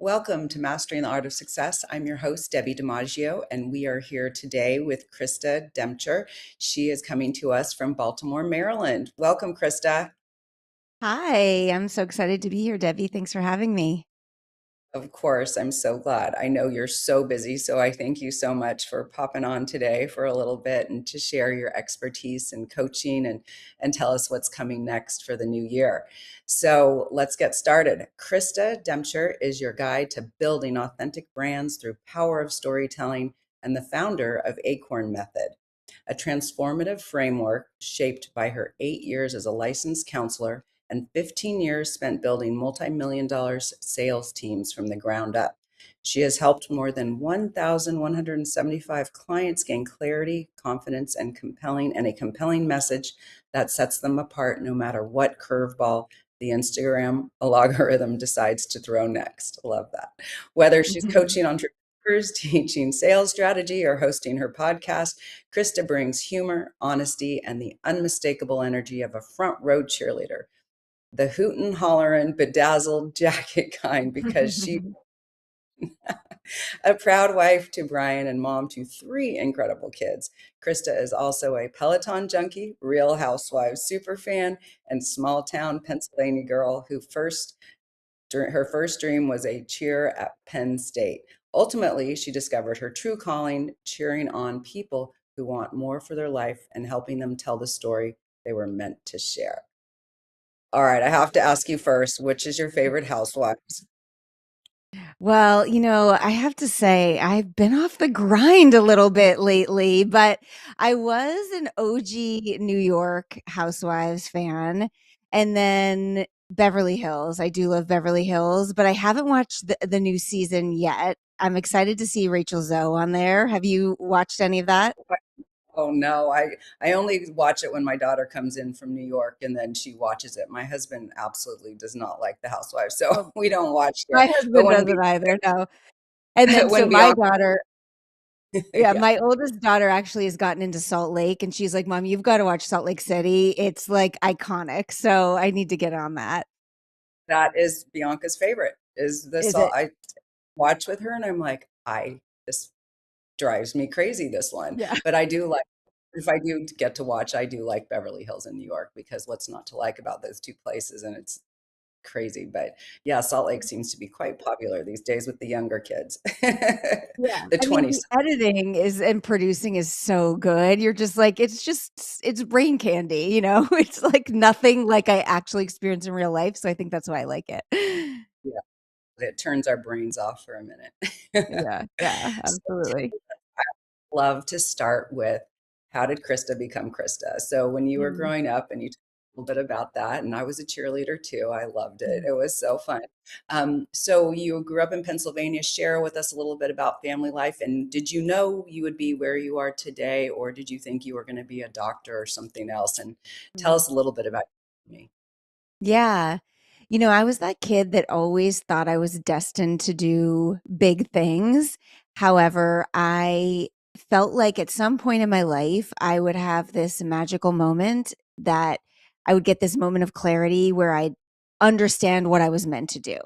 Welcome to Mastering the Art of Success. I'm your host, Debbie DiMaggio, and we are here today with Krista Demcher. She is coming to us from Baltimore, Maryland. Welcome, Krista. Hi, I'm so excited to be here, Debbie. Thanks for having me. Of course, I'm so glad. I know you're so busy, so I thank you so much for popping on today for a little bit and to share your expertise and coaching and tell us what's coming next for the new year. So let's get started. Krista Demcher is your guide to building authentic brands through power of storytelling and the founder of Acorn Method, a transformative framework shaped by her 8 years as a licensed counselor and 15 years spent building multi-million dollar sales teams from the ground up. She has helped more than 1,175 clients gain clarity, confidence, and a compelling message that sets them apart no matter what curveball the Instagram algorithm decides to throw next. Love that. Whether she's coaching entrepreneurs, teaching sales strategy, or hosting her podcast, Krista brings humor, honesty, and the unmistakable energy of a front row cheerleader, the hootin', hollerin', bedazzled jacket kind, because she a proud wife to Brian and mom to three incredible kids. Krista is also a Peloton junkie, Real Housewives superfan, and small town Pennsylvania girl her first dream was a cheer at Penn State. Ultimately, she discovered her true calling, cheering on people who want more for their life and helping them tell the story they were meant to share. All right, I have to ask you first, which is your favorite Housewives? Well, I have to say, I've been off the grind a little bit lately, but I was an OG New York Housewives fan. And then Beverly Hills. I do love Beverly Hills, but I haven't watched the new season yet. I'm excited to see Rachel Zoe on there. Have you watched any of that? Oh no, I only watch it when my daughter comes in from New York and then she watches it. My husband absolutely does not like the Housewives, so Oh, we don't watch it. my But husband doesn't either, no. And then so when my Bianca, daughter, yeah, yeah, my oldest daughter actually has gotten into Salt Lake and she's like, "Mom, you've got to watch Salt Lake City. It's like iconic." So I need to get on that. that is Bianca's favorite. Is this Is all it? I watch with her and I'm like, I this drives me crazy, this one. Yeah. But I do like, if I do get to watch, I do like Beverly Hills in New York, because what's not to like about those two places? And it's crazy. But yeah, Salt Lake seems to be quite popular these days with the younger kids, Yeah. the I mean, 20s. the editing is and producing is so good. You're just like, it's brain candy. It's like nothing like I actually experience in real life. So I think that's why I like it. Yeah, it turns our brains off for a minute. Yeah. Yeah, So absolutely. love to start with, how did Krista become Krista? So when you were Mm. growing up, and you talked a little bit about that, and I was a cheerleader too. I loved it. Mm. It was so fun. So you grew up in Pennsylvania. Share with us a little bit about family life. And did you know you would be where you are today, or did you think you were going to be a doctor or something else? And tell Mm. us a little bit about me. Yeah. I was that kid that always thought I was destined to do big things. However, I felt like at some point in my life, I would have this magical moment that I would get this moment of clarity where I understand what I was meant to do.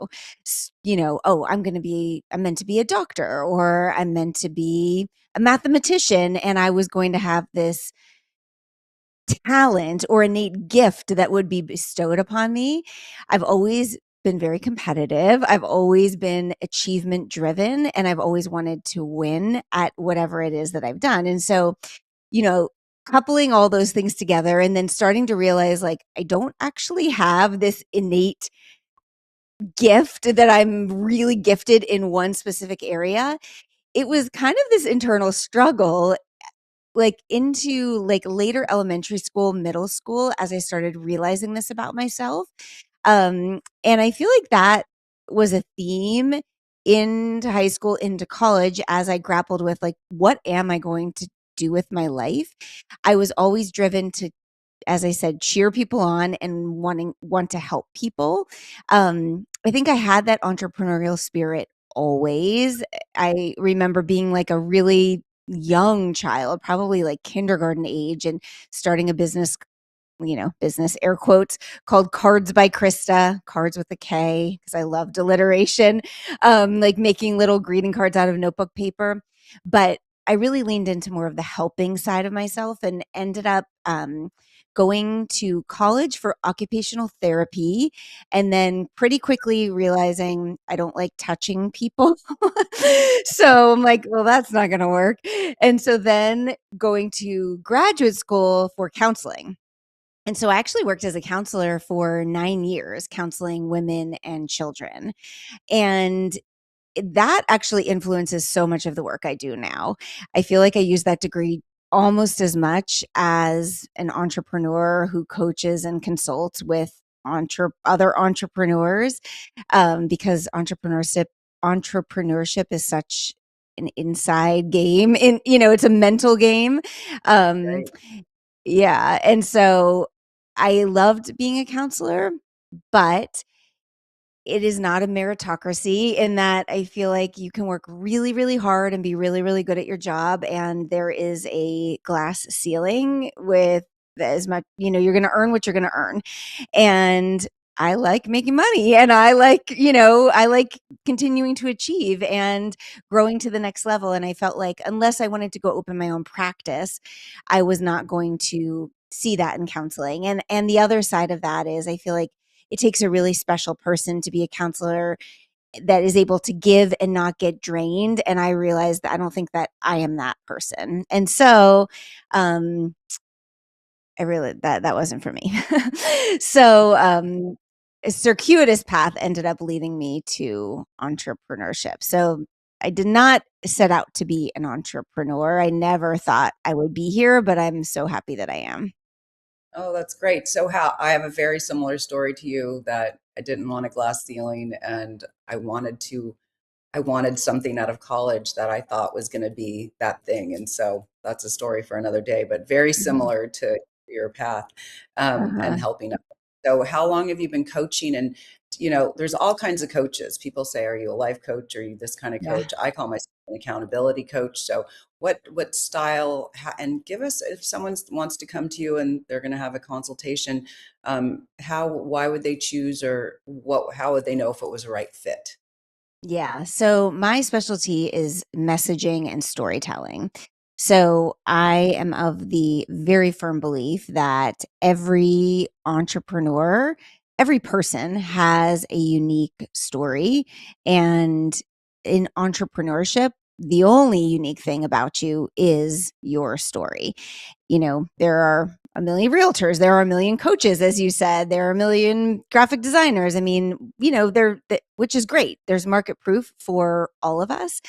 Oh, I'm meant to be a doctor or I'm meant to be a mathematician. And I was going to have this talent or innate gift that would be bestowed upon me. I've always been very competitive. I've always been achievement driven and I've always wanted to win at whatever it is that I've done. And so, you know, coupling all those things together and then starting to realize like I don't actually have this innate gift that I'm really gifted in one specific area. It was kind of this internal struggle like into like later elementary school, middle school, as I started realizing this about myself. And I feel like that was a theme into high school, into college, as I grappled with like, what am I going to do with my life? I was always driven to, as I said, cheer people on and want to help people. I think I had that entrepreneurial spirit always. I remember being like a really young child, probably like kindergarten age, and starting a business business air quotes, called Cards by Krista, cards with a K, because I loved alliteration, like making little greeting cards out of notebook paper. But I really leaned into more of the helping side of myself and ended up going to college for occupational therapy, and then pretty quickly realizing I don't like touching people. So I'm like, well, that's not going to work. And so then going to graduate school for counseling. And so I actually worked as a counselor for 9 years, counseling women and children. And that actually influences so much of the work I do now. I feel like I use that degree almost as much as an entrepreneur who coaches and consults with other entrepreneurs, because entrepreneurship is such an inside game. It's a mental game. Um, Right. yeah, and so I loved being a counselor, but it is not a meritocracy, in that I feel like you can work really, really hard and be really, really good at your job. And there is a glass ceiling with as much, you're going to earn what you're going to earn. And I like making money, and I like continuing to achieve and growing to the next level. And I felt like unless I wanted to go open my own practice, I was not going to see that in counseling. And the other side of that is I feel like it takes a really special person to be a counselor that is able to give and not get drained. And I realized that I don't think that I am that person. And so, I really, that wasn't for me. So, a circuitous path ended up leading me to entrepreneurship. So I did not set out to be an entrepreneur. I never thought I would be here, but I'm so happy that I am. Oh, that's great. So how I have a very similar story to you, that I didn't want a glass ceiling, and I wanted something out of college that I thought was going to be that thing. And so that's a story for another day, but very Mhm. similar to your path, and Uh-huh. helping others. So how long have you been coaching? And, there's all kinds of coaches. People say, are you a life coach? Are you this kind of Yeah. coach? I call myself an accountability coach. So what style, and give us, if someone wants to come to you and they're going to have a consultation, why would they choose, or how would they know if it was a right fit? Yeah. So my specialty is messaging and storytelling. So I am of the very firm belief that every entrepreneur, every person has a unique story. And in entrepreneurship, the only unique thing about you is your story. There are a million realtors, there are a million coaches, as you said, there are a million graphic designers. I mean, which is great. There's market proof for all of us.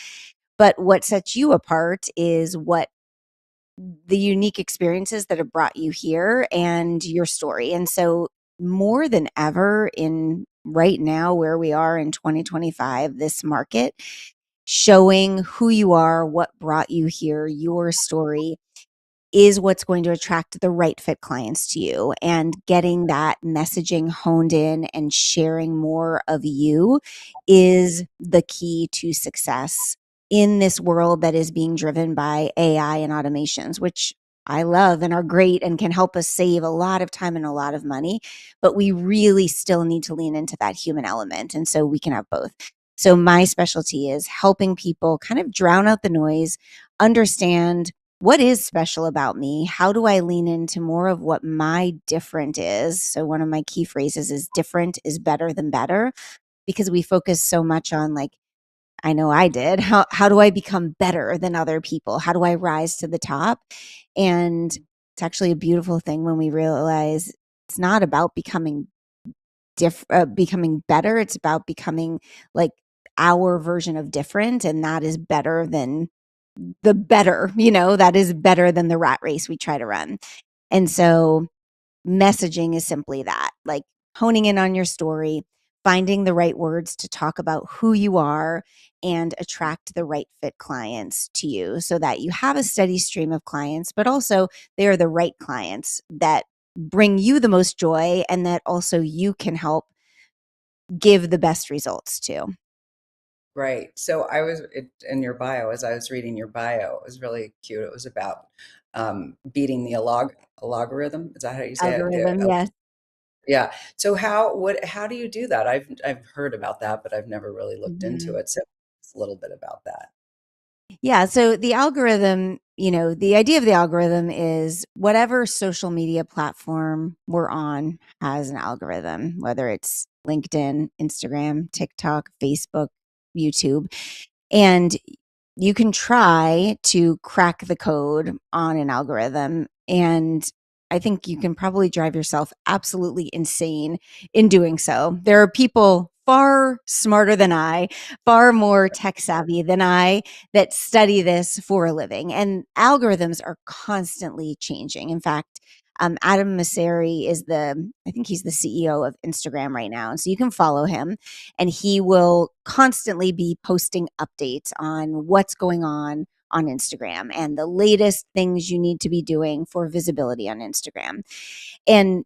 But what sets you apart is what the unique experiences that have brought you here and your story. And so, more than ever, in right now, where we are in 2025, this market, showing who you are, what brought you here, your story, is what's going to attract the right fit clients to you. And getting that messaging honed in and sharing more of you is the key to success in this world that is being driven by AI and automations, which I love and are great and can help us save a lot of time and a lot of money. But we really still need to lean into that human element. And so we can have both. So my specialty is helping people kind of drown out the noise, understand what is special about me? How do I lean into more of what my different is? So one of my key phrases is different is better than better, because we focus so much on, like, I know I did, how do I become better than other people? How do I rise to the top? And it's actually a beautiful thing when we realize it's not about becoming better. It's about becoming like our version of different, and that is better than that is better than the rat race we try to run. And so messaging is simply that, like honing in on your story, finding the right words to talk about who you are and attract the right fit clients to you, so that you have a steady stream of clients, but also they are the right clients that bring you the most joy and that also you can help give the best results to. Right. So in your bio, as I was reading your bio, it was really cute. It was about beating the algorithm. Is that how you say it? Algorithm, yes. Yeah. So how do you do that? I've heard about that, but I've never really looked into Mhm. it. So it's a little bit about that. Yeah, so the algorithm, the idea of the algorithm is whatever social media platform we're on has an algorithm, whether it's LinkedIn, Instagram, TikTok, Facebook, YouTube. And you can try to crack the code on an algorithm. And I think you can probably drive yourself absolutely insane in doing so. There are people far smarter than I, far more tech savvy than I, that study this for a living. And algorithms are constantly changing. In fact, Adam Mosseri I think he's the CEO of Instagram right now. And so you can follow him, and he will constantly be posting updates on what's going on Instagram and the latest things you need to be doing for visibility on Instagram. And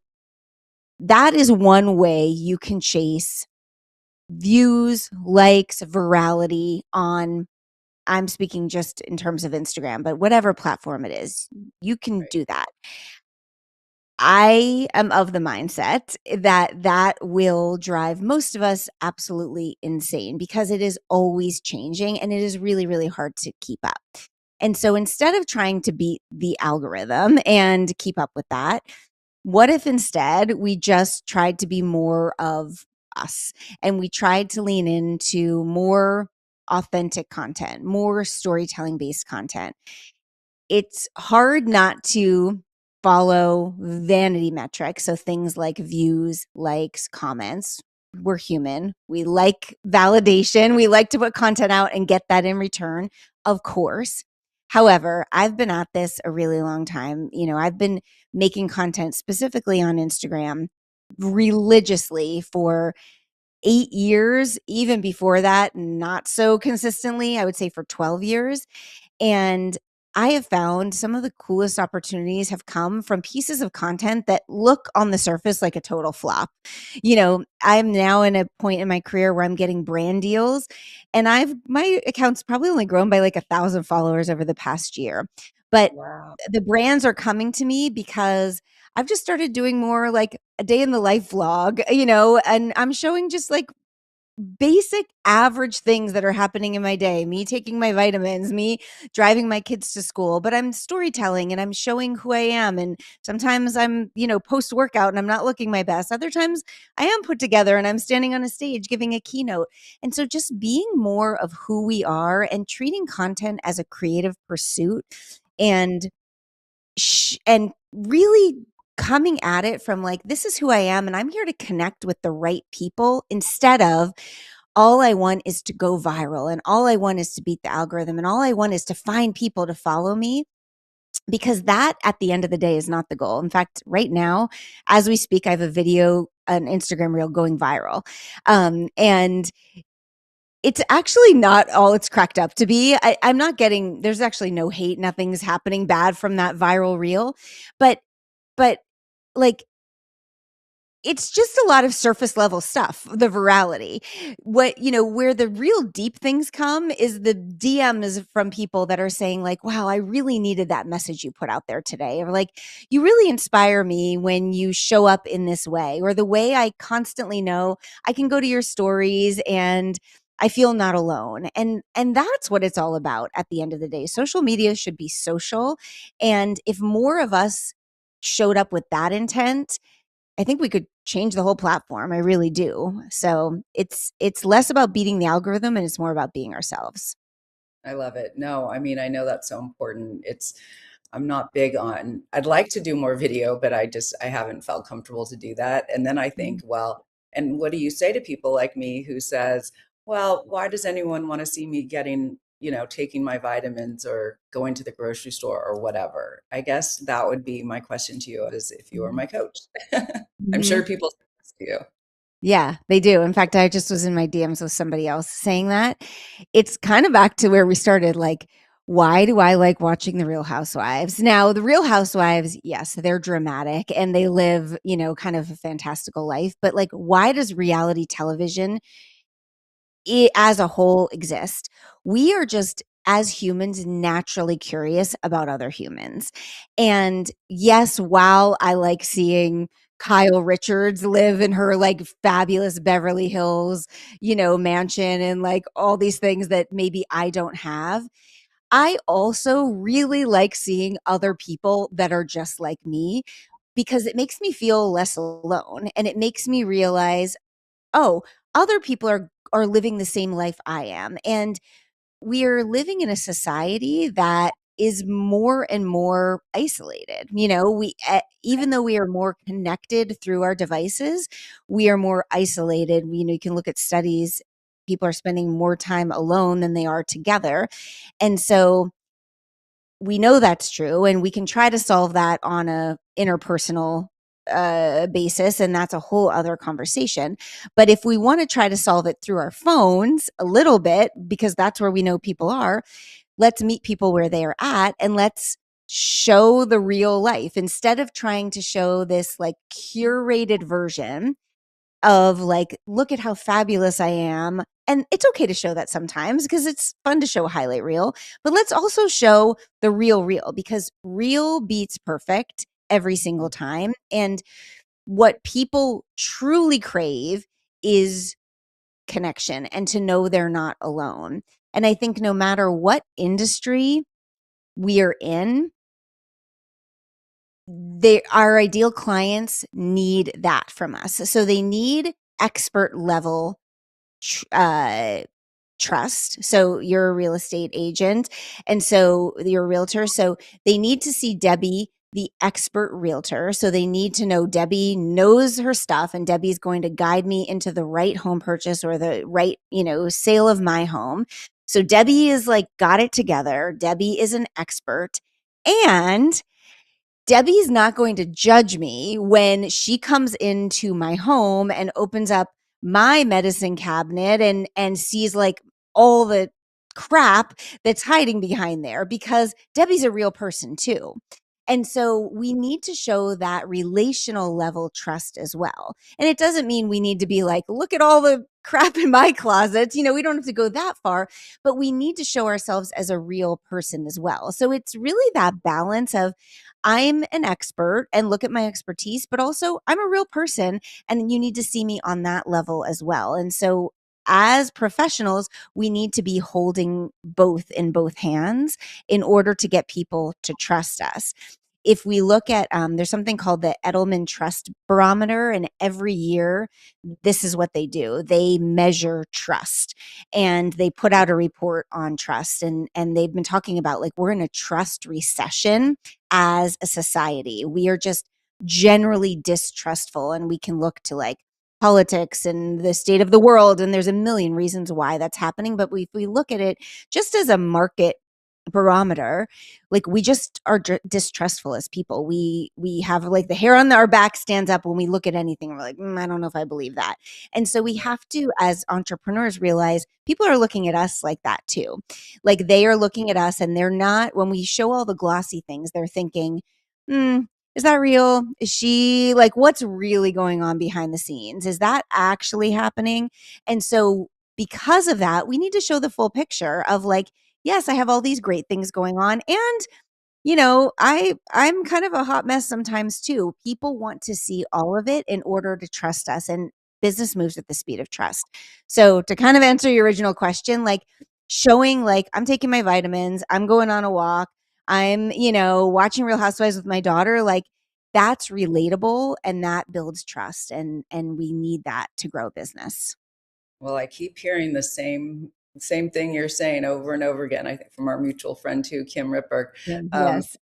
that is one way you can chase views, likes, virality on, I'm speaking just in terms of Instagram, but whatever platform it is, you can Right. do that. I am of the mindset that that will drive most of us absolutely insane because it is always changing and it is really, really hard to keep up. And so instead of trying to beat the algorithm and keep up with that, what if instead we just tried to be more of us and we tried to lean into more authentic content, more storytelling based content? It's hard not to follow vanity metrics. So things like views, likes, comments. We're human. We like validation. We like to put content out and get that in return, of course. However, I've been at this a really long time. I've been making content specifically on Instagram religiously for 8 years. Even before that, not so consistently, I would say for 12 years. And I have found some of the coolest opportunities have come from pieces of content that look on the surface like a total flop. I'm now in a point in my career where I'm getting brand deals, and my account's probably only grown by like 1,000 followers over the past year. But Wow. the brands are coming to me because I've just started doing more like a day in the life vlog, and I'm showing just like basic average things that are happening in my day, me taking my vitamins, me driving my kids to school, but I'm storytelling and I'm showing who I am. And sometimes I'm, post workout and I'm not looking my best. Other times I am put together and I'm standing on a stage giving a keynote. And so just being more of who we are and treating content as a creative pursuit, and and really coming at it from like, this is who I am and I'm here to connect with the right people, instead of all I want is to go viral and all I want is to beat the algorithm and all I want is to find people to follow me, because that at the end of the day is not the goal. In fact, right now, as we speak, I have a video, an Instagram reel going viral. And it's actually not all it's cracked up to be. I'm not getting, there's actually no hate, nothing's happening bad from that viral reel. But like, it's just a lot of surface level stuff, the virality. Where the real deep things come is the DMs from people that are saying like, wow, I really needed that message you put out there today. Or like, you really inspire me when you show up in this way, or the way I constantly know I can go to your stories and I feel not alone. And that's what it's all about at the end of the day. Social media should be social. And if more of us showed up with that intent, I think we could change the whole platform. I really do. So it's less about beating the algorithm and it's more about being ourselves. I love it. No, I mean, I know that's so important. I'm not big on, I'd like to do more video, but I haven't felt comfortable to do that. And then I think, Mhm. well, and what do you say to people like me who says, well, why does anyone want to see me getting, taking my vitamins or going to the grocery store or whatever? I guess that would be my question to you, is if you were Mhm. my coach. I'm sure Mhm. people say this to you. Yeah, they do. In fact, I just was in my DMs with somebody else saying that. It's kind of back to where we started. Like, why do I like watching The Real Housewives? Now, The Real Housewives, yes, they're dramatic and they live, kind of a fantastical life. But like, why does reality television as a whole exist? We are just as humans, naturally curious about other humans. And yes, while I like seeing Kyle Richards live in her like fabulous Beverly Hills, mansion and like all these things that maybe I don't have, I also really like seeing other people that are just like me because it makes me feel less alone and it makes me realize, oh, other people are living the same life I am. And we're living in a society that is more and more isolated. Even though we are more connected through our devices, we are more isolated. You can look at studies. People are spending more time alone than they are together. And so we know that's true, and we can try to solve that on a interpersonal basis, and that's a whole other conversation. But if we want to try to solve it through our phones a little bit, because that's where we know people are, let's meet people where they are at, and let's show the real life instead of trying to show this like curated version of like, look at how fabulous I am. And it's okay to show that sometimes because it's fun to show a highlight reel, but let's also show the real because real beats perfect every single time. And what people truly crave is connection and to know they're not alone. And I think no matter what industry we are in, our ideal clients need that from us. So they need expert level trust. So you're a real estate agent, and so you're a realtor. So they need to see Debbie, the expert realtor. So they need to know Debbie knows her stuff, and Debbie's going to guide me into the right home purchase or the right, sale of my home. So Debbie is like got it together. Debbie is an expert, and Debbie's not going to judge me when she comes into my home and opens up my medicine cabinet and sees like all the crap that's hiding behind there because Debbie's a real person too. And so we need to show that relational level trust as well. And it doesn't mean we need to be like, look at all the crap in my closet. We don't have to go that far, but we need to show ourselves as a real person as well. So it's really that balance of I'm an expert and look at my expertise, but also I'm a real person and you need to see me on that level as well. And so as professionals, we need to be holding both in both hands in order to get people to trust us. If we look at, there's something called the Edelman Trust Barometer, and every year, this is what they do. They measure trust and they put out a report on trust. And they've been talking about like, we're in a trust recession as a society. We are just generally distrustful, and we can look to like politics and the state of the world, and there's a million reasons why that's happening. But if we look at it just as a market barometer, like we just are distrustful as people. We have like the hair on our back stands up when we look at anything. We're like, I don't know if I believe that. And so we have to, as entrepreneurs, realize people are looking at us like that too. Like they are looking at us, and they're not, when we show all the glossy things, they're thinking, is that real? Is she like, what's really going on behind the scenes? Is that actually happening? And so because of that, we need to show the full picture of like, yes, I have all these great things going on. And, I'm kind of a hot mess sometimes too. People want to see all of it in order to trust us. And business moves at the speed of trust. So to kind of answer your original question, like showing like I'm taking my vitamins, I'm going on a walk, I'm, watching Real Housewives with my daughter, like that's relatable and that builds trust. And we need that to grow business. Well, I keep hearing the same thing you're saying over and over again. I think from our mutual friend too, Kim Ripberg. Yeah. Um, Yes.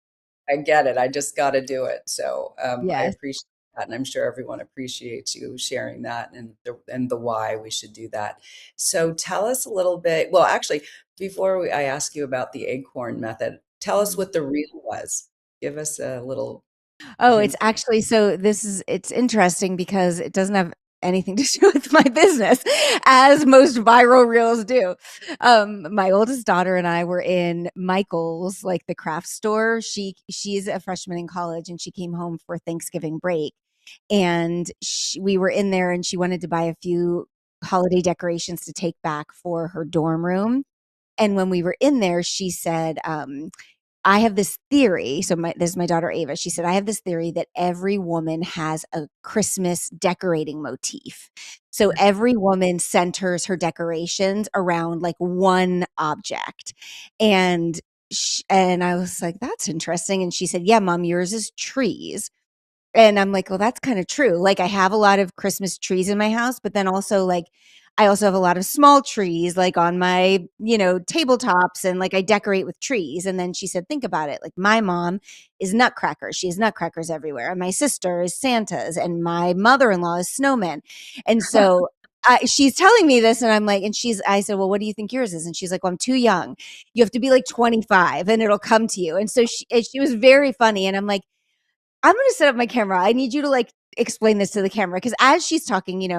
I get it. I just got to do it. So I Yes. appreciate that, and I'm sure everyone appreciates you sharing that and the why we should do that. So tell us a little bit. Well, actually, before I ask you about the acorn method, tell us what the reel was. Give us a little Oh, it's hint. actually so it's interesting because it doesn't have anything to do with my business, as most viral reels do. My oldest daughter and I were in Michael's, like the craft store. She's a freshman in college, and she came home for Thanksgiving break, and we were in there, and she wanted to buy a few holiday decorations to take back for her dorm room. And when we were in there, she said, I have this theory. So this is my daughter Ava. She said, I have this theory that every woman has a Christmas decorating motif. So every woman centers her decorations around like one object. And and I was like, that's interesting. And she said, yeah, mom, yours is trees. And I'm like, well, that's kind of true. Like I have a lot of Christmas trees in my house, but then also like I also have a lot of small trees like on my, tabletops, and like I decorate with trees. And then she said, think about it. Like my mom is nutcrackers. She has nutcrackers everywhere. And my sister is Santa's, and my mother-in-law is snowman. And so she's telling me this, and I'm like, I said, well, what do you think yours is? And she's like, well, I'm too young. You have to be like 25 and it'll come to you. And so she was very funny. And I'm like, I'm going to set up my camera. I need you to like explain this to the camera. Cause as she's talking,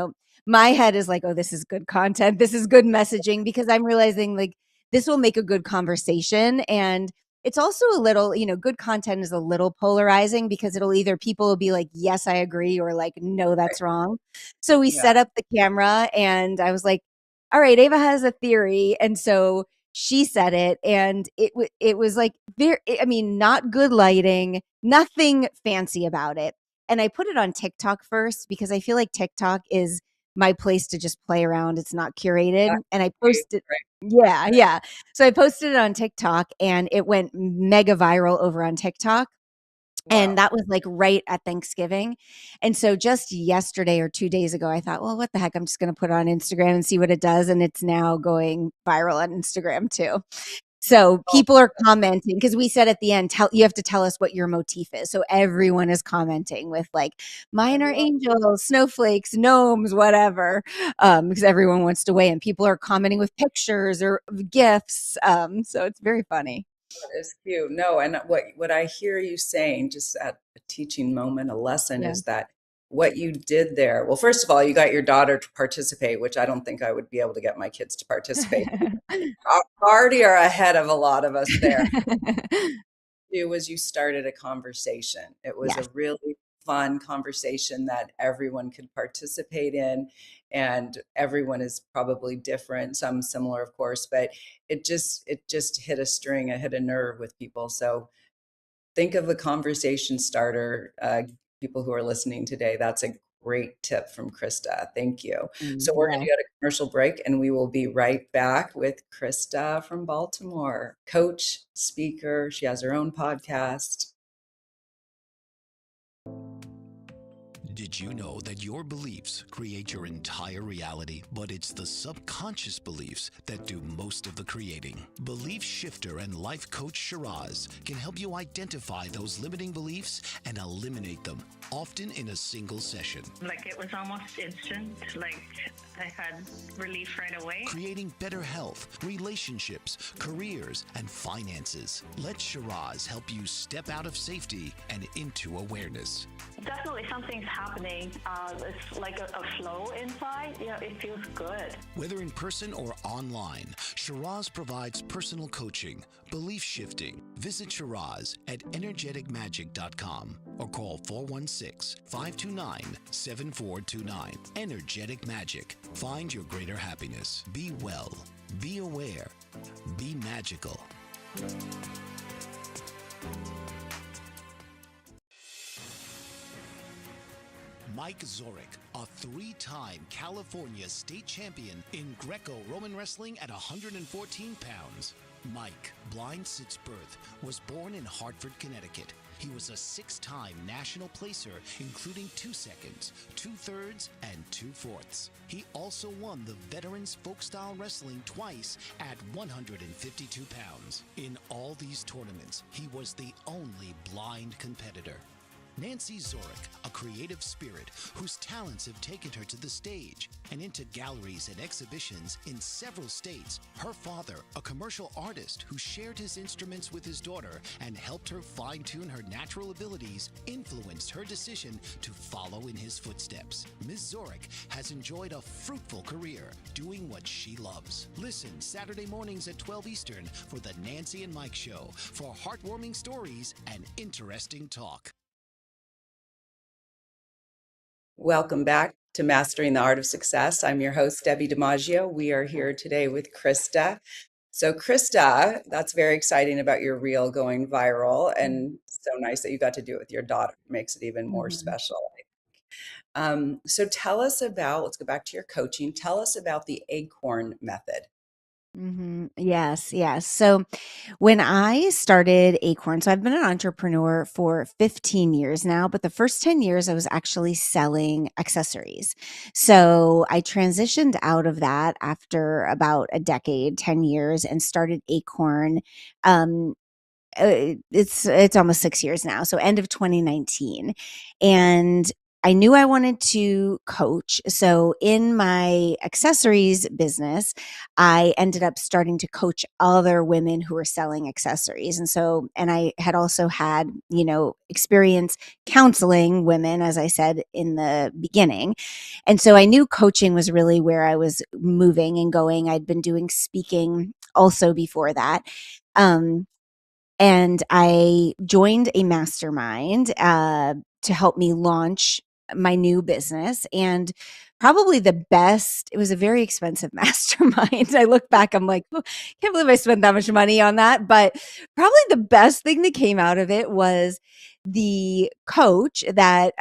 my head is like, oh, this is good content. This is good messaging, because I'm realizing like this will make a good conversation. And it's also a little, good content is a little polarizing, because people will be like, yes, I agree, or like, no, that's wrong. So we Yeah. set up the camera, and I was like, all right, Ava has a theory. And so she said it, and it was like very, I mean, not good lighting, nothing fancy about it. And I put it on TikTok first, because I feel like TikTok is my place to just play around. It's not curated. And I posted, yeah, yeah. So I posted it on TikTok, and it went mega viral over on TikTok. And Wow. that was like right at Thanksgiving. And so just yesterday or 2 days ago, I thought, well, what the heck? I'm just going to put it on Instagram and see what it does. And it's now going viral on Instagram too. So Oh, people are commenting, because we said at the end, you have to tell us what your motif is. So everyone is commenting with like, I mine are love angels, snowflakes, gnomes, whatever, because everyone wants to weigh in. People are commenting with pictures or gifts. So it's very funny. it. It's cute. No, and what I hear you saying just at a teaching moment, a lesson, Yeah. is that what you did there. Well, first of all, you got your daughter to participate, which I don't think I would be able to get my kids to participate. Already are ahead of a lot of us there. Do was you started a conversation. It was a Yes. really fun conversation that everyone could participate in, and everyone is probably different, some similar, of course, but it just hit a string, it hit a nerve with people. So think of a conversation starter, people who are listening today. That's a great tip from Krista. Thank you. So we're going Yeah. to go to commercial break, and we will be right back with Krista from Baltimore, coach, speaker. She has her own podcast. Did you know that your beliefs create your entire reality, but it's the subconscious beliefs that do most of the creating? Belief shifter and life coach Shiraz can help you identify those limiting beliefs and eliminate them, often in a single session. Like it was almost instant, like I had relief right away. Creating better health, relationships, careers, and finances. Let Shiraz help you step out of safety and into awareness. Definitely something's happening. It's like a flow inside. It feels good. Whether in person or online, Shiraz provides personal coaching, belief shifting. Visit Shiraz at energeticmagic.com or call 416-529-7429. Energetic Magic. Find your greater happiness. Be well. Be aware. Be magical. Mike Zorek, a three-time California state champion in Greco-Roman wrestling at 114 pounds. Mike, blind since birth, was born in Hartford, Connecticut. He was a six-time national placer, including 2 seconds, 2/3, and 2/4. He also won the Veterans Folk-Style Wrestling twice at 152 pounds. In all these tournaments, he was the only blind competitor. Nancy Zorek, a creative spirit whose talents have taken her to the stage and into galleries and exhibitions in several states. Her father, a commercial artist who shared his instruments with his daughter and helped her fine-tune her natural abilities, influenced her decision to follow in his footsteps. Ms. Zorek has enjoyed a fruitful career doing what she loves. Listen Saturday mornings at 12 Eastern for the Nancy and Mike Show for heartwarming stories and interesting talk. Welcome back to Mastering the Art of Success. I'm your host, Debbie DiMaggio. We are here today with Krista. So Krista, that's very exciting about your reel going viral, Mhm. and so nice that you got to do it with your daughter. Makes it even more Mhm. special. So tell us about, let's go back to your coaching. Tell us about the acorn method. Yes, yes. So when I started Acorn, so I've been an entrepreneur for 15 years now, but the first 10 years I was actually selling accessories. So I transitioned out of that after about a decade, 10 years, and started Acorn. Um, it's almost 6 years now, so end of 2019, and I knew I wanted to coach, so in my accessories business, I ended up starting to coach other women who were selling accessories, and I had also had, experience counseling women, as I said in the beginning, and so I knew coaching was really where I was moving and going. I'd been doing speaking also before that, um and I joined a mastermind to help me launch my new business. And probably the best, it was a very expensive mastermind. I look back, I'm like, oh, can't believe I spent that much money on that. But probably the best thing that came out of it was the coach that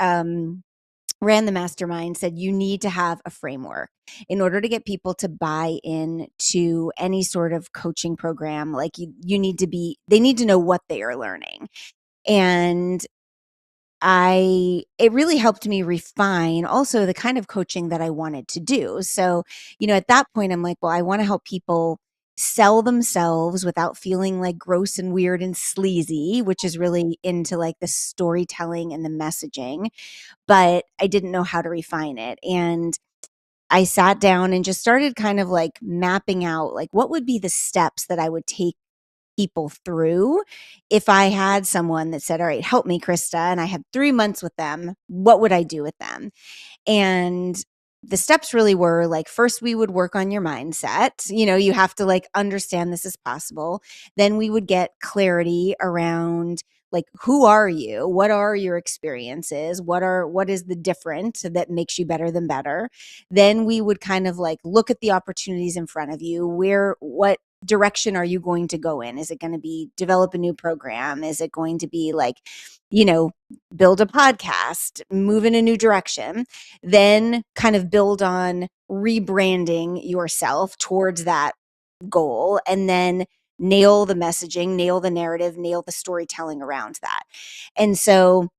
ran the mastermind said you need to have a framework in order to get people to buy in to any sort of coaching program. Like you need to be, they need to know what they are learning. And it really helped me refine also the kind of coaching that I wanted to do. So, at that point, I'm like, well, I want to help people sell themselves without feeling like gross and weird and sleazy, which is really into like the storytelling and the messaging, but I didn't know how to refine it. And I sat down and just started kind of like mapping out like what would be the steps that I would take people through if I had someone that said, all right, help me, Krista, and I had 3 months with them, what would I do with them? And the steps really were like, first, we would work on your mindset. You have to like understand this is possible. Then we would get clarity around like, who are you? What are your experiences? What is the different that makes you better than better? Then we would kind of like look at the opportunities in front of you. What direction are you going to go in? Is it going to be develop a new program? Is it going to be like, you know, build a podcast, move in a new direction? Then kind of build on rebranding yourself towards that goal, and then nail the messaging, nail the narrative, nail the storytelling around that. And so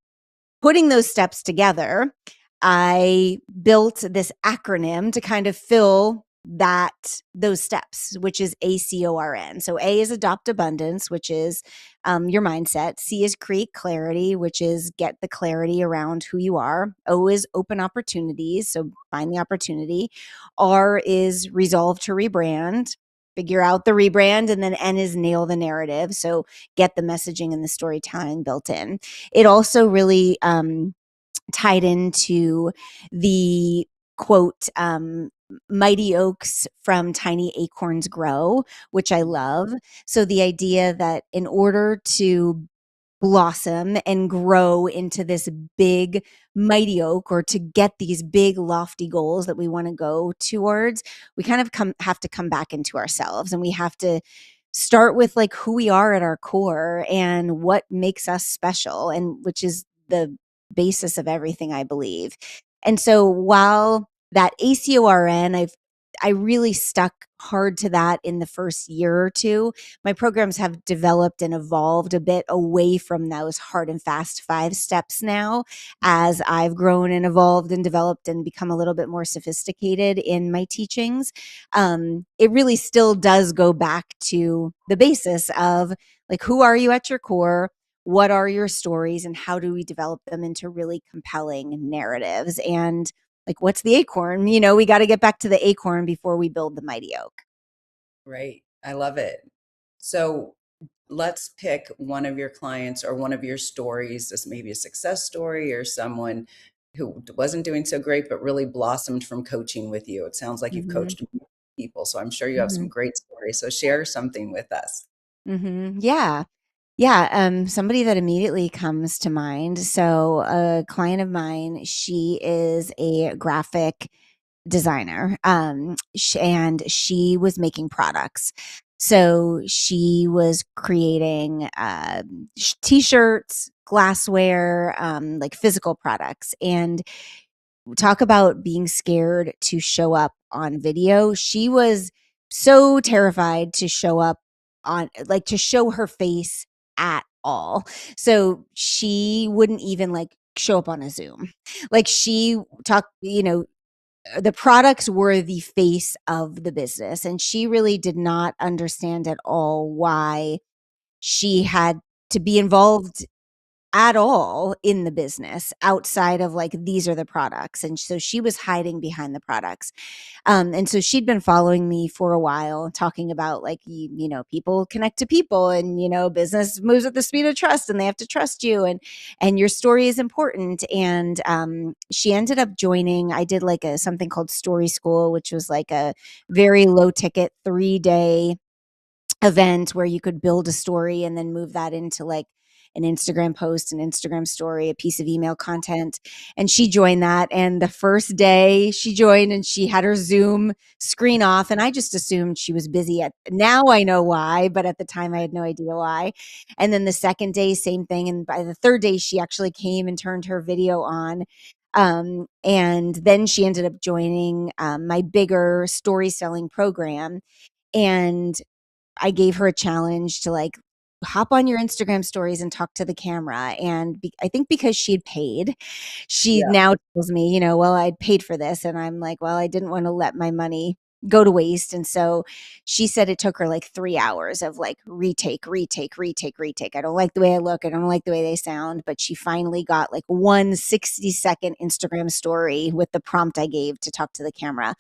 putting those steps together, I built this acronym to kind of fill those steps, which is ACORN. So A is adopt abundance, which is your mindset. C is create clarity, which is get the clarity around who you are. O is open opportunities, so find the opportunity. R is resolve to rebrand, figure out the rebrand. And then N is nail the narrative, so get the messaging and the storytelling built in. It also really tied into the quote, mighty oaks from tiny acorns grow, which I love. So the idea that in order to blossom and grow into this big mighty oak, or to get these big lofty goals that we want to go towards, we kind of have to come back into ourselves, and we have to start with like who we are at our core and what makes us special, and which is the basis of everything, I believe. And so while that ACORN, I really stuck hard to that in the first year or two. My programs have developed and evolved a bit away from those hard and fast 5 steps now, as I've grown and evolved and developed and become a little bit more sophisticated in my teachings. It really still does go back to the basis of like, who are you at your core? What are your stories, and how do we develop them into really compelling narratives? And like, what's the acorn? We got to get back to the acorn before we build the mighty oak. Right. I love it. So let's pick one of your clients or one of your stories, this may be a success story or someone who wasn't doing so great, but really blossomed from coaching with you. It sounds like you've Mm-hmm. coached people, so I'm sure you have Mm-hmm. some great stories. So share something with us. Mm-hmm. Yeah. Yeah, somebody that immediately comes to mind. So a client of mine, she is a graphic designer, and she was making products. So she was creating t-shirts, glassware, like physical products. And talk about being scared to show up on video. She was so terrified to show up on, like, to show her face at all. So she wouldn't even like show up on a Zoom. Like she talked, the products were the face of the business, and she really did not understand at all why she had to be involved at all in the business outside of like, these are the products. And so she was hiding behind the products. And so she'd been following me for a while, talking about like, people connect to people, and, business moves at the speed of trust, and they have to trust you, and your story is important. And she ended up joining, I did like something called Story School, which was like a very low ticket 3-day event where you could build a story and then move that into like an Instagram post, an Instagram story, a piece of email content. And she joined that. And the first day she joined, and she had her Zoom screen off. And I just assumed she was busy. Now I know why, but at the time I had no idea why. And then the second day, same thing. And by the third day, she actually came and turned her video on. And then she ended up joining my bigger story selling program. And I gave her a challenge to like hop on your Instagram stories and talk to the camera. And I think because she had paid, she Yeah. now tells me, well, I'd paid for this. And I'm like, well, I didn't want to let my money go to waste. And so she said it took her like 3 hours of like retake. I don't like the way I look. I don't like the way they sound. But she finally got like one 60-second Instagram story with the prompt I gave to talk to the camera.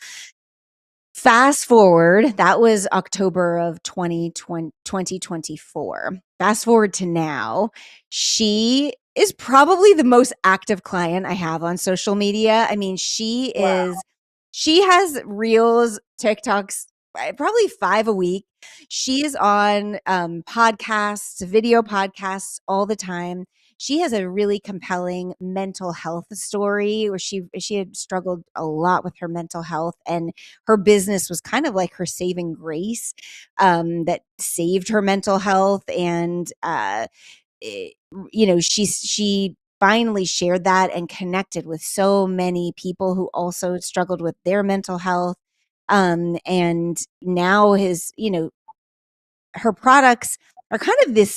Fast forward, that was October of 2024. Fast forward to now, she is probably the most active client I have on social media. I mean, she has reels, TikToks, probably 5 a week. She is on podcasts, video podcasts all the time. She has a really compelling mental health story where she had struggled a lot with her mental health, and her business was kind of like her saving grace that saved her mental health. And she finally shared that and connected with so many people who also struggled with their mental health. And now her products are kind of this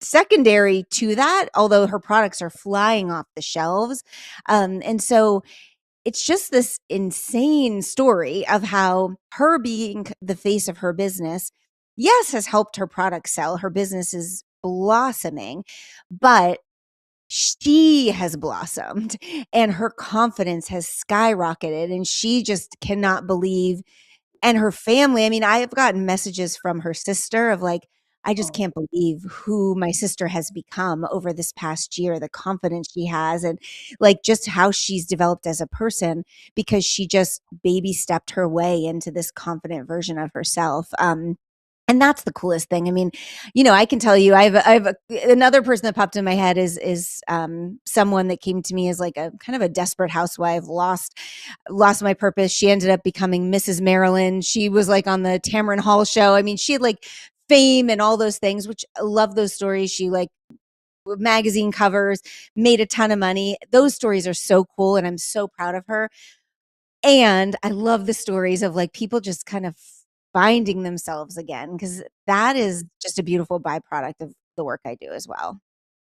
secondary to that, although her products are flying off the shelves. And so it's just this insane story of how her being the face of her business, yes, has helped her product sell. Her business is blossoming, but she has blossomed and her confidence has skyrocketed, and she just cannot believe, and her family. I mean, I have gotten messages from her sister of like, I just Oh, can't believe who my sister has become over this past year, the confidence she has, and like just how she's developed as a person because she just baby stepped her way into this confident version of herself. And that's the coolest thing. I mean, I can tell you, another person that popped in my head is someone that came to me as like a kind of a desperate housewife, lost my purpose. She ended up becoming Mrs. Maryland. She was like on the Tamron Hall show. I mean, she had like fame and all those things, which I love those stories. She like magazine covers, made a ton of money. Those stories are so cool, and I'm so proud of her. And I love the stories of like people just kind of finding themselves again, because that is just a beautiful byproduct of the work I do as well.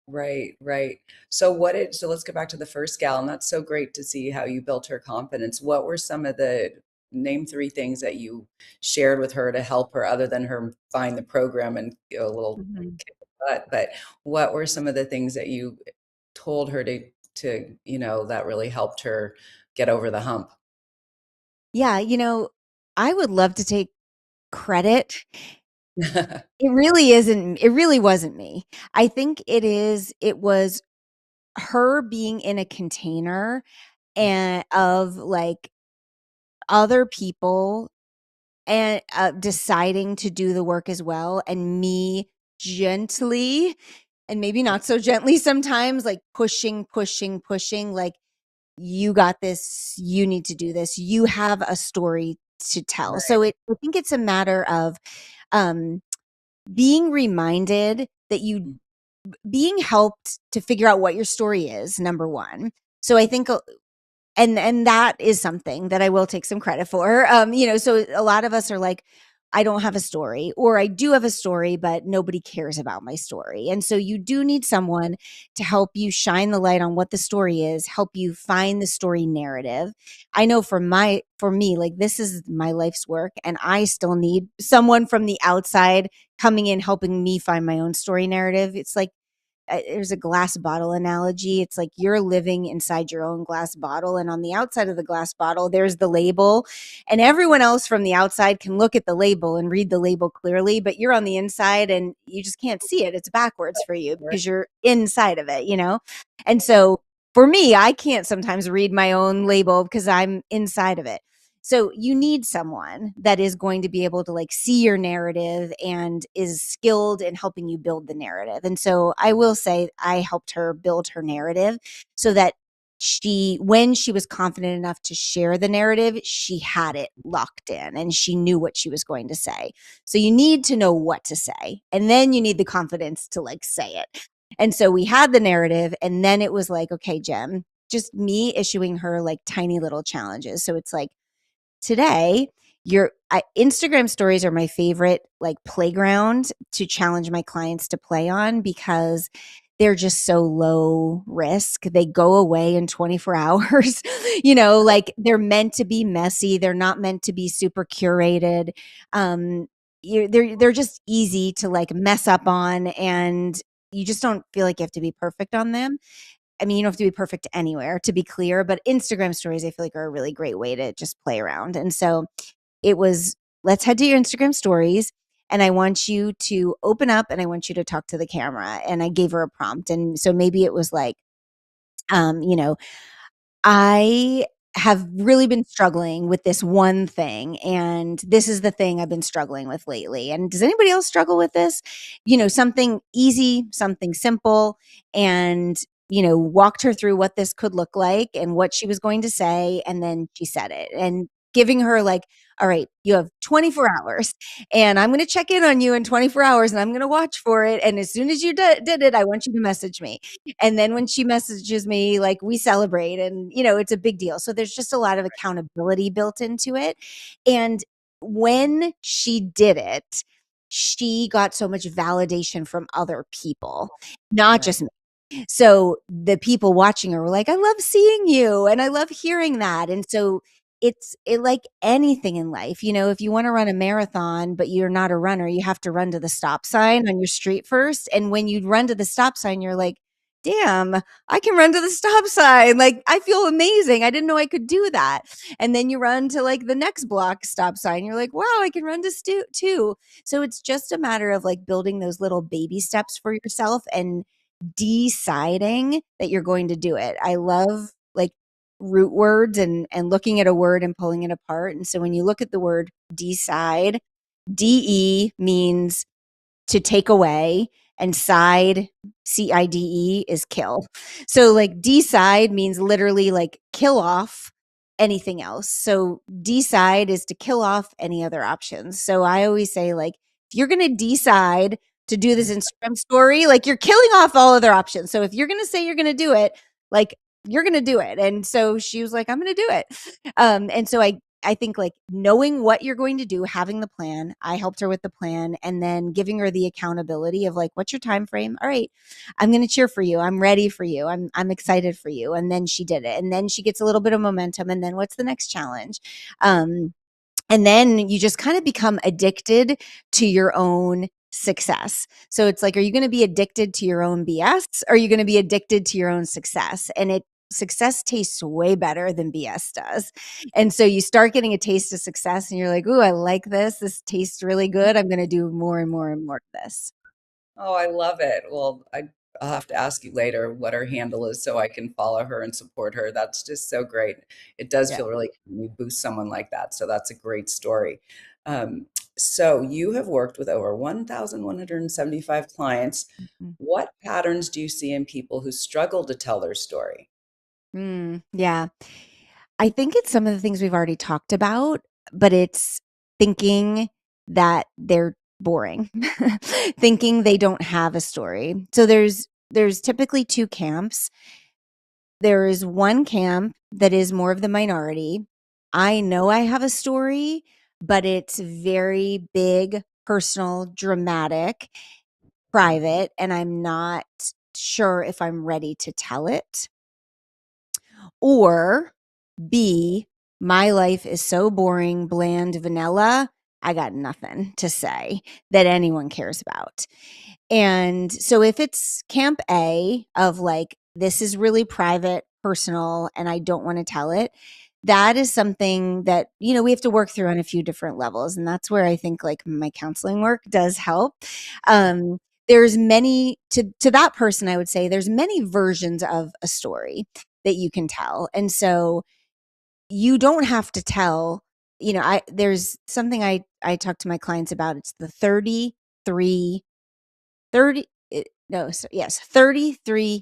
right, right. So let's go back to the first gal, and that's so great to see how you built her confidence. What were some of the name 3 things that you shared with her to help her other than her find the program and a little Mhm. kick the butt, but what were some of the things that you told her to that really helped her get over the hump? Yeah, I would love to take credit. It really wasn't me. I think it was her being in a container and of like other people, and deciding to do the work as well, and me gently, and maybe not so gently sometimes, like pushing, like, you got this, you need to do this, you have a story to tell. Right. So I think it's a matter of um, being reminded that you being helped to figure out what your story is, number one. So I think and that is something that I will take some credit for. So a lot of us are like, I don't have a story, or I do have a story, but nobody cares about my story. And so you do need someone to help you shine the light on what the story is, help you find the story narrative. I know for me, like this is my life's work, and I still need someone from the outside coming in, helping me find my own story narrative. It's like, there's a glass bottle analogy. It's like you're living inside your own glass bottle, and on the outside of the glass bottle, there's the label, and everyone else from the outside can look at the label and read the label clearly, but you're on the inside and you just can't see it. It's backwards for you Right. because you're inside of it. And so for me, I can't sometimes read my own label because I'm inside of it. So you need someone that is going to be able to like see your narrative and is skilled in helping you build the narrative. And so I will say I helped her build her narrative so that when she was confident enough to share the narrative, she had it locked in and she knew what she was going to say. So you need to know what to say, and then you need the confidence to like say it. And so we had the narrative, and then it was like, okay, Jem, just me issuing her like tiny little challenges. So it's like, today, Instagram stories are my favorite like playground to challenge my clients to play on because they're just so low risk. They go away in 24 hours. Like they're meant to be messy. They're not meant to be super curated. They're just easy to like mess up on, and you just don't feel like you have to be perfect on them. I mean, you don't have to be perfect anywhere, to be clear, but Instagram stories, I feel like, are a really great way to just play around. And so it was, let's head to your Instagram stories, and I want you to open up and I want you to talk to the camera. And I gave her a prompt. And so maybe it was like, um, you know, I have really been struggling with this one thing, and this is the thing I've been struggling with lately. And does anybody else struggle with this? Something easy, something simple, and walked her through what this could look like and what she was going to say, and then she said it. And giving her like, all right, you have 24 hours, and I'm going to check in on you in 24 hours, and I'm going to watch for it. And as soon as you did it, I want you to message me. And then when she messages me, like we celebrate, and it's a big deal. So there's just a lot of accountability built into it. And when she did it, she got so much validation from other people, not just me. So the people watching her were like, I love seeing you and I love hearing that. And so it like anything in life, if you want to run a marathon, but you're not a runner, you have to run to the stop sign on your street first. And when you run to the stop sign, you're like, damn, I can run to the stop sign. Like, I feel amazing. I didn't know I could do that. And then you run to like the next block stop sign. You're like, wow, I can run to too. So it's just a matter of like building those little baby steps for yourself and deciding that you're going to do it. I love like root words and looking at a word and pulling it apart. And so when you look at the word decide, DE means to take away, and side, CIDE, is kill. So like decide means literally like kill off anything else. So decide is to kill off any other options. So I always say, like, if you're going to decide to do this Instagram story, like, you're killing off all other options. So if you're going to say you're going to do it, like, you're going to do it. And so she was like, I'm going to do it. And so I think like knowing what you're going to do, having the plan, I helped her with the plan, and then giving her the accountability of like, what's your time frame? All right, I'm going to cheer for you. I'm ready for you. I'm excited for you. And then she did it. And then she gets a little bit of momentum. And then what's the next challenge? And then you just kind of become addicted to your own success. So it's like, are you going to be addicted to your own BS? Or are you going to be addicted to your own success? And success tastes way better than BS does. And so you start getting a taste of success and you're like, ooh, I like this. This tastes really good. I'm going to do more and more and more of this. Oh, I love it. Well, I'll have to ask you later what her handle is so I can follow her and support her. That's just so great. It does Yeah. feel really good when you boost someone like that. So that's a great story. Um, so you have worked with over 1,175 clients. Mhm. What patterns do you see in people who struggle to tell their story? Yeah. I think it's some of the things we've already talked about. but it's thinking that they're boring, thinking they don't have a story. So there's typically two camps. There is one camp that is more of the minority. I know I have a story, but it's very big, personal, dramatic, private, and I'm not sure if I'm ready to tell it. Or B, my life is so boring, bland, vanilla. I got nothing to say that anyone cares about. And so if it's camp A of like, this is really private, personal, and I don't want to tell it, that is something that, you know, we have to work through on a few different levels. And that's where I think like my counseling work does help. There's many to that person, I would say there's many versions of a story that you can tell. And so you don't have to tell, you know, there's something I talk to my clients about. It's the 33 30 no, so yes, 33-30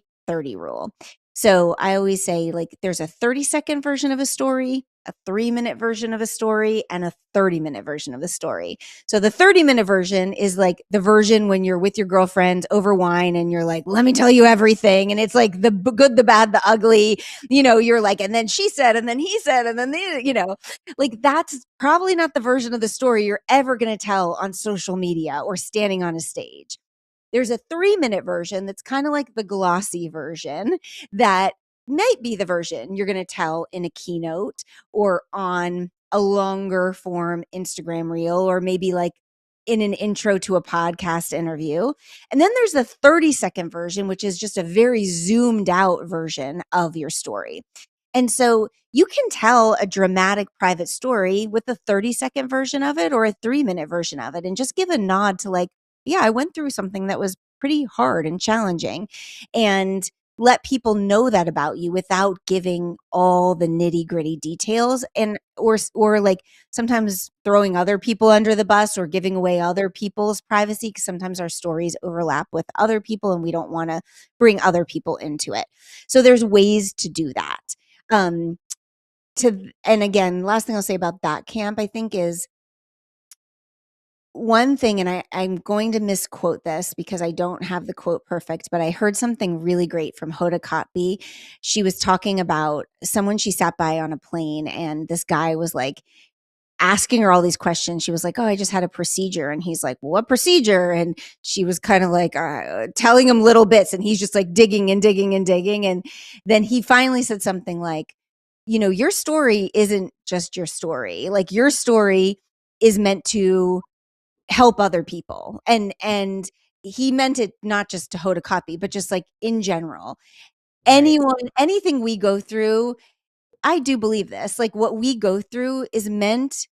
rule. So I always say like there's a 30-second version of a story, a 3-minute version of a story, and a 30-minute version of the story. So the 30-minute version is like the version when you're with your girlfriend over wine and you're like, let me tell you everything. And it's like the good, the bad, the ugly, you know, you're like, and then she said, and then he said, and then you know, like that's probably not the version of the story you're ever going to tell on social media or standing on a stage. There's a 3-minute version that's kind of like the glossy version that might be the version you're going to tell in a keynote or on a longer form Instagram reel, or maybe like in an intro to a podcast interview. And then there's the 30-second version, which is just a very zoomed out version of your story. And so you can tell a dramatic private story with a 30-second version of it or a 3-minute version of it, and just give a nod to like, yeah, I went through something that was pretty hard and challenging, and let people know that about you without giving all the nitty gritty details, and or like sometimes throwing other people under the bus or giving away other people's privacy, because sometimes our stories overlap with other people and we don't want to bring other people into it. So there's ways to do that. And again, last thing I'll say about that camp, I think, is one thing, and I'm going to misquote this because I don't have the quote perfect, but I heard something really great from Hoda Kotb. She was talking about someone she sat by on a plane, and this guy was like asking her all these questions. She was like, oh, I just had a procedure. And he's like, well, what procedure? And she was kind of like telling him little bits, and he's just like digging and digging and digging. And then he finally said something like, you know, your story isn't just your story. Like your story is meant to help other people. And he meant it not just to Hoda Kotb, but just like in general. Anyone, anything we go through, I do believe this, like what we go through is meant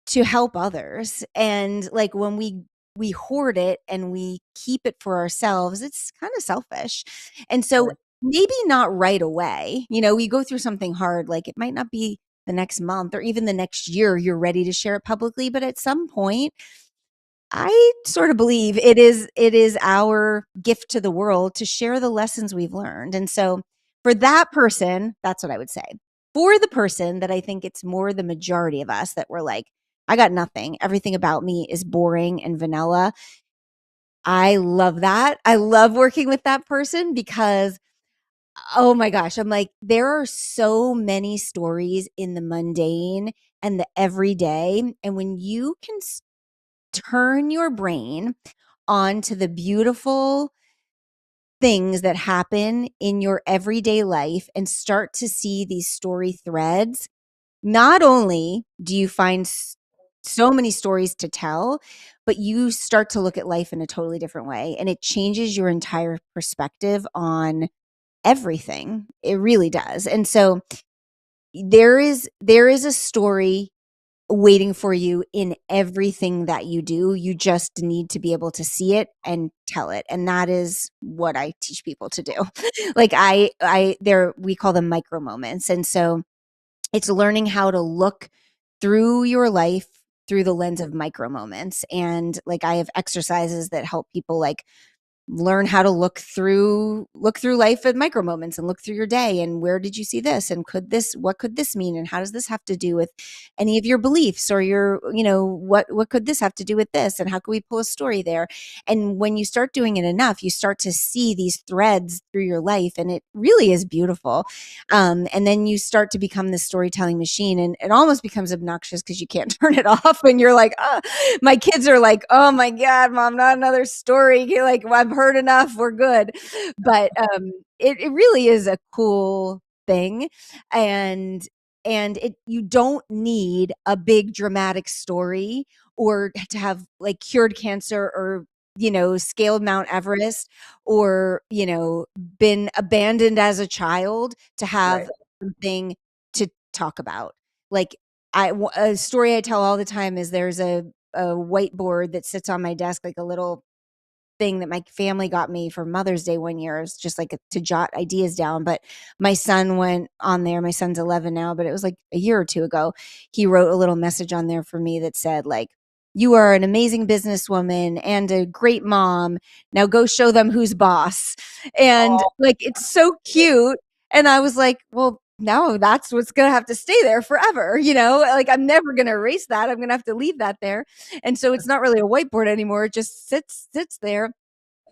to help others. And like when we hoard it and we keep it for ourselves, it's kind of selfish. And so maybe not right away, you know, we go through something hard, like it might not be the next month or even the next year you're ready to share it publicly, but at some point I sort of believe it is our gift to the world to share the lessons we've learned. And so for that person, that's what I would say. For the person that I think it's more the majority of us that we're like, I got nothing. Everything about me is boring and vanilla. I love that. I love working with that person because, oh my gosh, I'm like, there are so many stories in the mundane and the everyday. And when you can turn your brain onto the beautiful things that happen in your everyday life and start to see these story threads, not only do you find so many stories to tell, but you start to look at life in a totally different way. And it changes your entire perspective on everything. It really does. And so there is a story waiting for you in everything that you do. You just need to be able to see it and tell it. And that is what I teach people to do. Like we call them micro moments. And so it's learning how to look through your life through the lens of micro moments. And like I have exercises that help people like learn how to look through life at micro moments and look through your day, and where did you see this, and what could this mean, and how does this have to do with any of your beliefs, or your, what could this have to do with this, and how can we pull a story there? And when you start doing it enough, you start to see these threads through your life, and it really is beautiful. And then you start to become this storytelling machine, and it almost becomes obnoxious because you can't turn it off. And you're like, my kids are like, oh my God, Mom, not another story. You're like, well, I've heard enough. We're good. But it really is a cool thing. And you don't need a big dramatic story, or to have like cured cancer, or scaled Mount Everest, or been abandoned as a child, to have Right. something to talk about. Like, a story I tell all the time is, there's a whiteboard that sits on my desk, like a little thing that my family got me for Mother's Day one year. It's just like to jot ideas down. But my son went on there. My son's 11 now, but it was like a year or two ago. He wrote a little message on there for me that said, like, you are an amazing businesswoman and a great mom. Now go show them who's boss. And Oh, like, it's so cute. And I was like, well, now that's what's going to have to stay there forever. Like, I'm never going to erase that. I'm going to have to leave that there. And so it's not really a whiteboard anymore. It just sits there.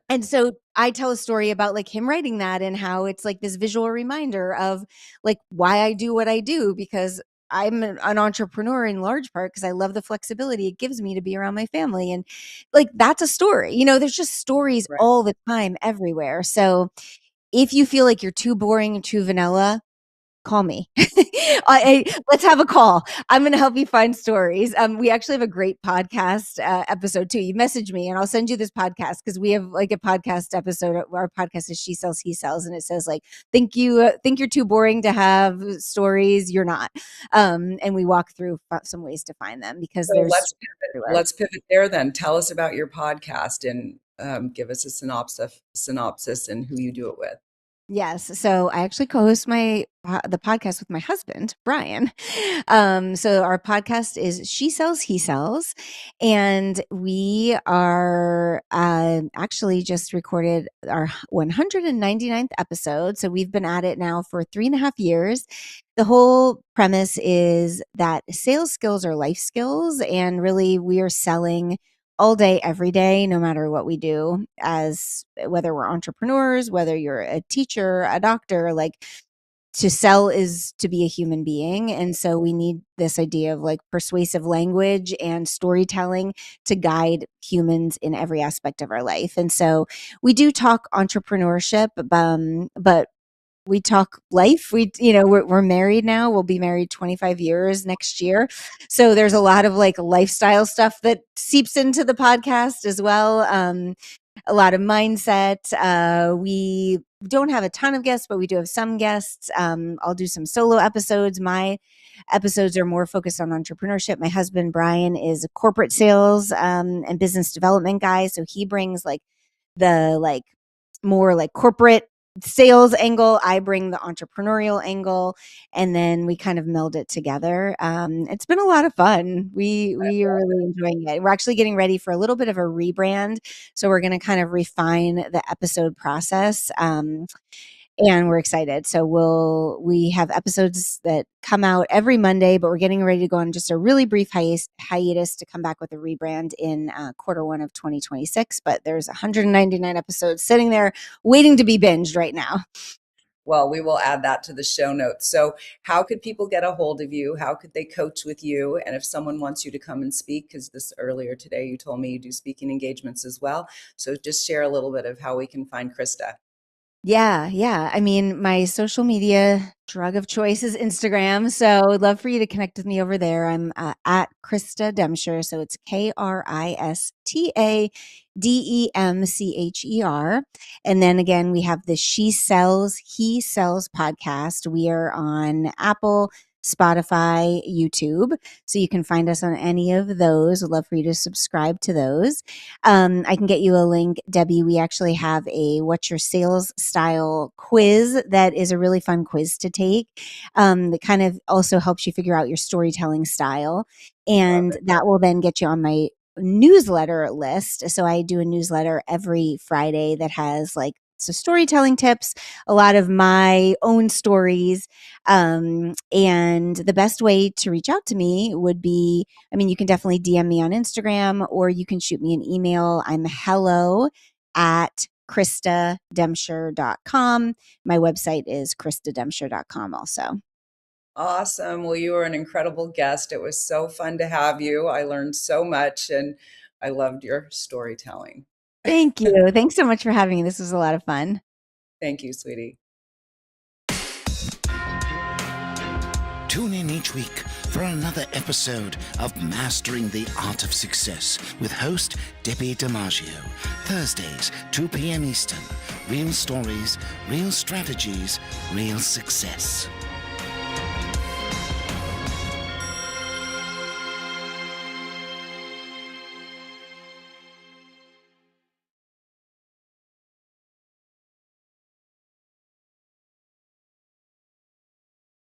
And so I tell a story about like him writing that, and how it's like this visual reminder of like why I do what I do, because I'm an entrepreneur in large part because I love the flexibility it gives me to be around my family. And like, that's a story. There's just stories right. all the time everywhere. So if you feel like you're too boring and too vanilla, call me. Let's have a call. I'm going to help you find stories. We actually have a great podcast episode too. You message me and I'll send you this podcast, because we have like a podcast episode. Our podcast is She Sells, He Sells. And it says like, think you're too boring to have stories. You're not. And we walk through some ways to find them, because So there's everywhere. let's pivot there then. Tell us about your podcast, and give us a synopsis and who you do it with. Yes. So I actually co-host the podcast with my husband, Brian. So our podcast is She Sells, He Sells. And we are actually just recorded our 199th episode. So we've been at it now for 3.5 years. The whole premise is that sales skills are life skills. And really, we are selling all day, every day, no matter what we do, as whether we're entrepreneurs, whether you're a teacher, a doctor, like, to sell is to be a human being. And so we need this idea of like persuasive language and storytelling to guide humans in every aspect of our life. And so we do talk entrepreneurship, but we talk life. We're married now. We'll be married 25 years next year. So there's a lot of like lifestyle stuff that seeps into the podcast as well. A lot of mindset. We don't have a ton of guests, but we do have some guests. I'll do some solo episodes. My episodes are more focused on entrepreneurship. My husband, Brian, is a corporate sales and business development guy. So he brings like the like more like corporate sales angle. I bring the entrepreneurial angle, and then we kind of meld it together. It's been a lot of fun. We are really enjoying it. We're actually getting ready for a little bit of a rebrand. So we're going to kind of refine the episode process. And we're excited. So we have episodes that come out every Monday, but we're getting ready to go on just a really brief hiatus to come back with a rebrand in Q1 of 2026. But there's 199 episodes sitting there waiting to be binged right now. Well, we will add that to the show notes. So how could people get a hold of you? How could they coach with you? And if someone wants you to come and speak, because this earlier today, you told me you do speaking engagements as well. So just share a little bit of how we can find Krista. Yeah. I mean, my social media drug of choice is Instagram. So I'd love for you to connect with me over there. I'm at Krista Demcher. So it's KristaDemcher. And then again, we have the She Sells, He Sells podcast. We are on Apple, Spotify, YouTube. So you can find us on any of those. I'd love for you to subscribe to those. I can get you a link, Debbie. We actually have a What's Your Sales Style quiz that is a really fun quiz to take, that kind of also helps you figure out your storytelling style. And that will then get you on my newsletter list. So I do a newsletter every Friday that has like storytelling tips, a lot of my own stories. And the best way to reach out to me would be, I mean, you can definitely DM me on Instagram, or you can shoot me an email. I'm hello@KristaDemcher.com. My website is KristaDemcher.com also. Awesome. Well, you were an incredible guest. It was so fun to have you. I learned so much and I loved your storytelling. Thank you. Thanks so much for having me. This was a lot of fun. Thank you, sweetie. Tune in each week for another episode of Mastering the Art of Success with host Debbie DiMaggio. Thursdays, 2 p.m. Eastern. Real stories, real strategies, real success.